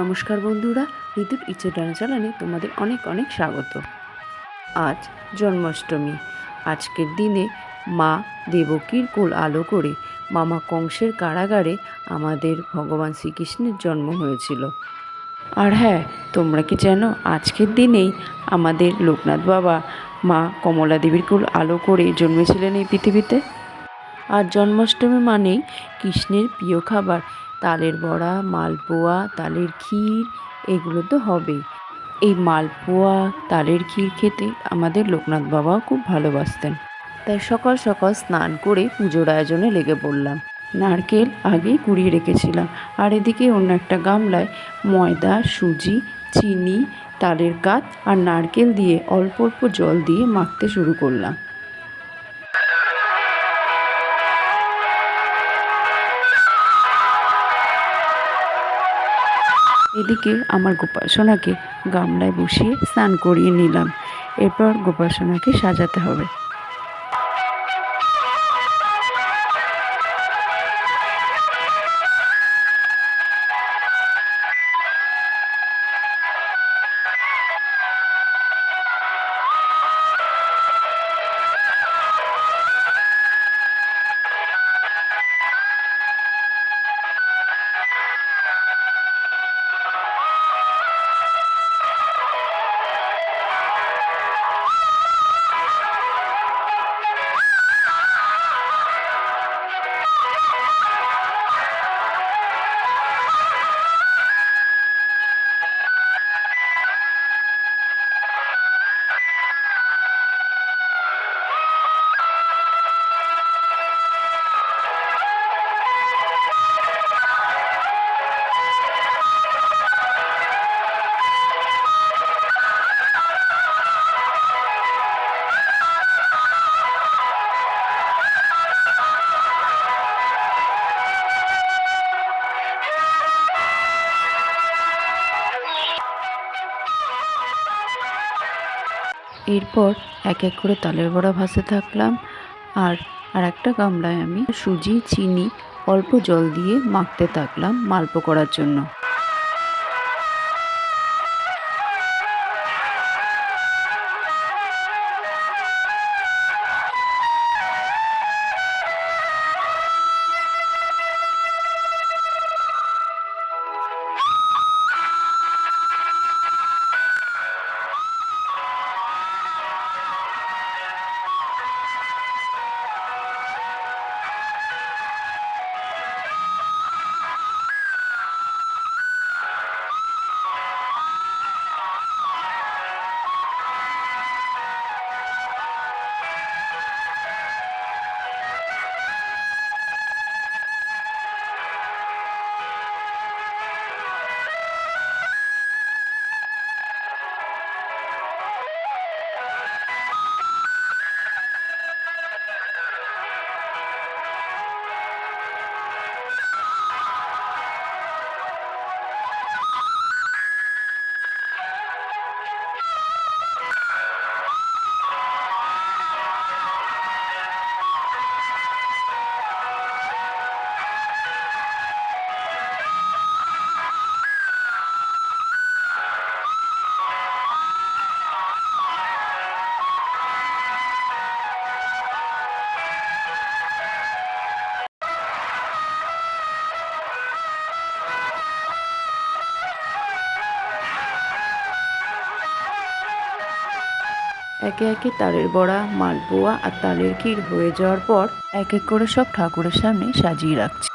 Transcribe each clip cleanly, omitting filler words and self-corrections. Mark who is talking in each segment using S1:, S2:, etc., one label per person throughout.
S1: নমস্কার বন্ধুরা, ঋতুর ইচ্ছে টানা চ্যানেলে তোমাদের অনেক অনেক স্বাগত। আজ জন্মাষ্টমী। আজকের দিনে মা দেবকীর কোল আলো করে মামা কংসের কারাগারে আমাদের ভগবান শ্রীকৃষ্ণের জন্ম হয়েছিল। আর হ্যাঁ, তোমরা কি জানো আজকের দিনেই আমাদের লোকনাথ বাবা মা কমলা দেবীর কোল আলো করে জন্মেছিলেন এই পৃথিবীতে। আর জন্মাষ্টমী মানেই কৃষ্ণের প্রিয় খাবার তালের বড়া, মালপোয়া, তালের ক্ষীর, এগুলো তো হবেই। এই মালপোয়া, তালের ক্ষীর খেতে আমাদের লোকনাথ বাবাও খুব ভালোবাসতেন। তাই সকাল সকাল স্নান করে পুজোর আয়োজনে লেগে পড়লাম। নারকেল আগেই কুড়িয়ে রেখেছিলাম, আর এদিকে অন্য একটা গামলায় ময়দা, সুজি, চিনি, তালের কাঠ আর নারকেল দিয়ে অল্প অল্প জল দিয়ে মাখতে শুরু করলাম। এদিকে আমার গোপাল সোনাকে গামলায় বসিয়ে স্নান করিয়ে নিলাম। এরপর গোপাল সোনাকে সাজাতে হবে। এরপর এক এক করে তালের বড়া ভাজতে থাকলাম। আর একটা গামলায় আমি সুজি, চিনি, অল্প জল দিয়ে মাখতে থাকলাম মালপো করার জন্য। একে একে তালের বড়া, মালপোয়া আর তালের ক্ষীর হয়ে যাওয়ার পর এক এক করে সব ঠাকুরের সামনে সাজিয়ে রাখছি।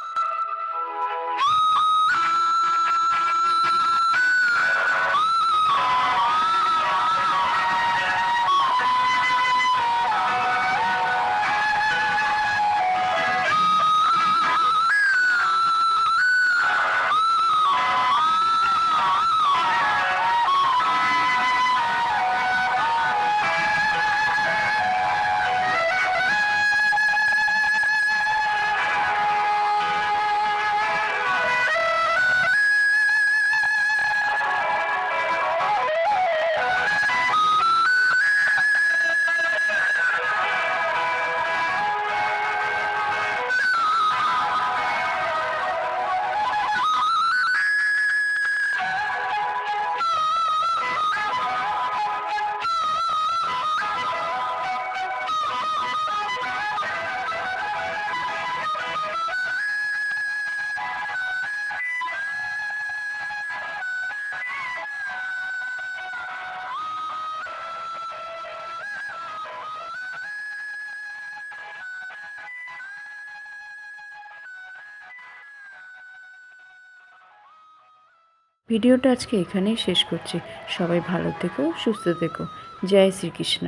S1: ভিডিওটা আজকে এখানেই শেষ করছি। সবাই ভালো থেকো, সুস্থ থেকো। জয় শ্রীকৃষ্ণ।